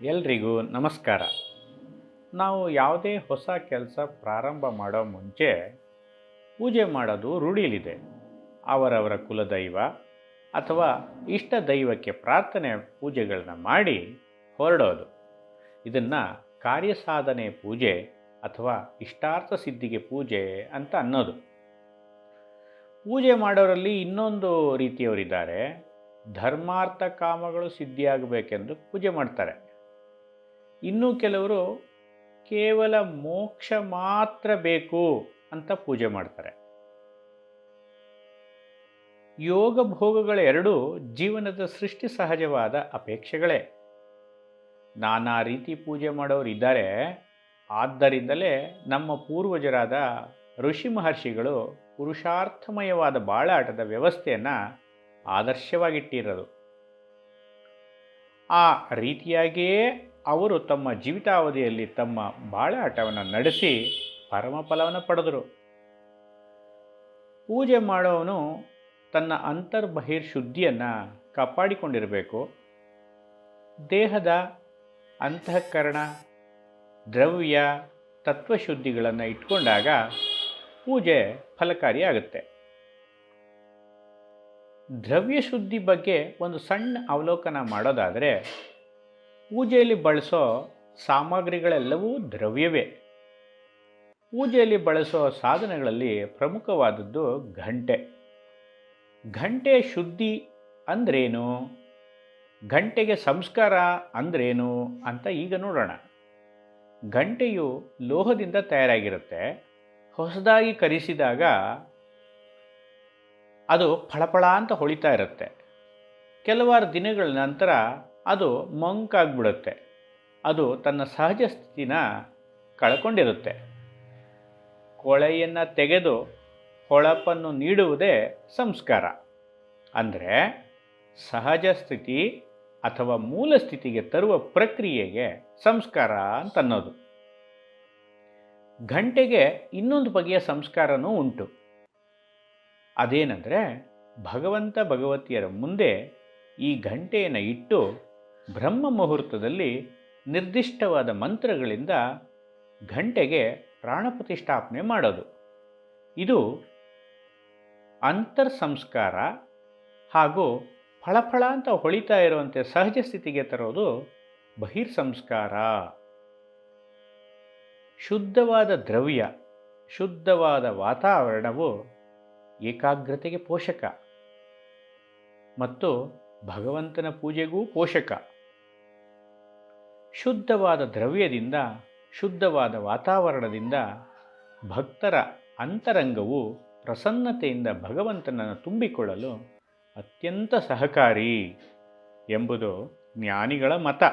ಎಲ್ರಿಗೂ ನಮಸ್ಕಾರ. ನಾವು ಯಾವುದೇ ಹೊಸ ಕೆಲಸ ಪ್ರಾರಂಭ ಮಾಡೋ ಮುಂಚೆ ಪೂಜೆ ಮಾಡೋದು ರೂಢಿಯಲ್ಲಿದೆ. ಅವರವರ ಕುಲದೈವ ಅಥವಾ ಇಷ್ಟ ದೈವಕ್ಕೆ ಪ್ರಾರ್ಥನೆ ಪೂಜೆಗಳನ್ನ ಮಾಡಿ ಹೊರಡೋದು. ಇದನ್ನು ಕಾರ್ಯಸಾಧನೆ ಪೂಜೆ ಅಥವಾ ಇಷ್ಟಾರ್ಥ ಸಿದ್ಧಿಗೆ ಪೂಜೆ ಅಂತ ಅನ್ನೋದು. ಪೂಜೆ ಮಾಡೋರಲ್ಲಿ ಇನ್ನೊಂದು ರೀತಿಯವರಿದ್ದಾರೆ. ಧರ್ಮಾರ್ಥ ಕಾಮಗಳು ಸಿದ್ಧಿಯಾಗಬೇಕೆಂದು ಪೂಜೆ ಮಾಡ್ತಾರೆ. ಇನ್ನು ಕೆಲವರು ಕೇವಲ ಮೋಕ್ಷ ಮಾತ್ರ ಬೇಕು ಅಂತ ಪೂಜೆ ಮಾಡ್ತಾರೆ. ಯೋಗ ಭೋಗಗಳೆರಡೂ ಜೀವನದ ಸೃಷ್ಟಿ ಸಹಜವಾದ ಅಪೇಕ್ಷೆಗಳೇ. ನಾನಾ ರೀತಿ ಪೂಜೆ ಮಾಡೋರು ಇದ್ದಾರೆ. ಆದ್ದರಿಂದಲೇ ನಮ್ಮ ಪೂರ್ವಜರಾದ ಋಷಿ ಮಹರ್ಷಿಗಳು ಪುರುಷಾರ್ಥಮಯವಾದ ಬಾಳಾಟದ ವ್ಯವಸ್ಥೆಯನ್ನು ಆದರ್ಶವಾಗಿಟ್ಟಿರೋದು. ಆ ರೀತಿಯಾಗಿಯೇ ಅವರು ತಮ್ಮ ಜೀವಿತಾವಧಿಯಲ್ಲಿ ತಮ್ಮ ಬಾಳಾಟವನ್ನು ನಡೆಸಿ ಪರಮಫಲವನ್ನು ಪಡೆದರು. ಪೂಜೆ ಮಾಡೋವನು ತನ್ನ ಅಂತರ್ಬಹಿರ್ ಶುದ್ಧಿಯನ್ನು ಕಾಪಾಡಿಕೊಂಡಿರಬೇಕು. ದೇಹದ ಅಂತಃಕರಣ ದ್ರವ್ಯ ತತ್ವಶುದ್ಧಿಗಳನ್ನು ಇಟ್ಕೊಂಡಾಗ ಪೂಜೆ ಫಲಕಾರಿಯಾಗುತ್ತೆ. ದ್ರವ್ಯ ಶುದ್ಧಿ ಬಗ್ಗೆ ಒಂದು ಸಣ್ಣ ಅವಲೋಕನ ಮಾಡೋದಾದರೆ, ಪೂಜೆಯಲ್ಲಿ ಬಳಸೋ ಸಾಮಗ್ರಿಗಳೆಲ್ಲವೂ ದ್ರವ್ಯವೇ. ಪೂಜೆಯಲ್ಲಿ ಬಳಸೋ ಸಾಧನಗಳಲ್ಲಿ ಪ್ರಮುಖವಾದದ್ದು ಘಂಟೆ. ಘಂಟೆ ಶುದ್ಧಿ ಅಂದ್ರೇನು, ಘಂಟೆಗೆ ಸಂಸ್ಕಾರ ಅಂದ್ರೇನು ಅಂತ ಈಗ ನೋಡೋಣ. ಘಂಟೆಯು ಲೋಹದಿಂದ ತಯಾರಾಗಿರುತ್ತೆ. ಹೊಸದಾಗಿ ಕರೆಸಿದಾಗ ಅದು ಫಳಫಳ ಅಂತ ಹೊಳಿತಾ ಇರುತ್ತೆ. ಕೆಲವಾರು ದಿನಗಳ ನಂತರ ಅದು ಮಂಕಾಗ್ಬಿಡುತ್ತೆ. ಅದು ತನ್ನ ಸಹಜ ಸ್ಥಿತಿನ ಕಳ್ಕೊಂಡಿರುತ್ತೆ. ಕೊಳೆಯನ್ನು ತೆಗೆದು ಹೊಳಪನ್ನು ನೀಡುವುದೇ ಸಂಸ್ಕಾರ. ಅಂದರೆ ಸಹಜ ಸ್ಥಿತಿ ಅಥವಾ ಮೂಲ ಸ್ಥಿತಿಗೆ ತರುವ ಪ್ರಕ್ರಿಯೆಗೆ ಸಂಸ್ಕಾರ ಅಂತನ್ನೋದು. ಘಂಟೆಗೆ ಇನ್ನೊಂದು ಬಗೆಯ ಸಂಸ್ಕಾರನೂ ಉಂಟು. ಅದೇನೆಂದರೆ, ಭಗವಂತ ಭಗವತಿಯರ ಮುಂದೆ ಈ ಘಂಟೆಯನ್ನು ಇಟ್ಟು ಬ್ರಹ್ಮ ಮುಹೂರ್ತದಲ್ಲಿ ನಿರ್ದಿಷ್ಟವಾದ ಮಂತ್ರಗಳಿಂದ ಘಂಟೆಗೆ ಪ್ರಾಣ ಪ್ರತಿಷ್ಠಾಪನೆ ಮಾಡೋದು. ಇದು ಅಂತರ್ ಸಂಸ್ಕಾರ ಹಾಗೂ ಫಳಫಳ ಅಂತ ಹೊಳಿತಾ ಇರುವಂತೆ ಸಹಜ ಸ್ಥಿತಿಗೆ ತರೋದು ಬಹಿರ್ ಸಂಸ್ಕಾರ. ಶುದ್ಧವಾದ ದ್ರವ್ಯ, ಶುದ್ಧವಾದ ವಾತಾವರಣವು ಏಕಾಗ್ರತೆಗೆ ಪೋಷಕ ಮತ್ತು ಭಗವಂತನ ಪೂಜೆಗೂ ಪೋಷಕ. ಶುದ್ಧವಾದ ದ್ರವ್ಯದಿಂದ, ಶುದ್ಧವಾದ ವಾತಾವರಣದಿಂದ ಭಕ್ತರ ಅಂತರಂಗವು ಪ್ರಸನ್ನತೆಯಿಂದ ಭಗವಂತನನ್ನು ತುಂಬಿಕೊಳ್ಳಲು ಅತ್ಯಂತ ಸಹಕಾರಿ ಎಂಬುದು ಜ್ಞಾನಿಗಳ ಮತ.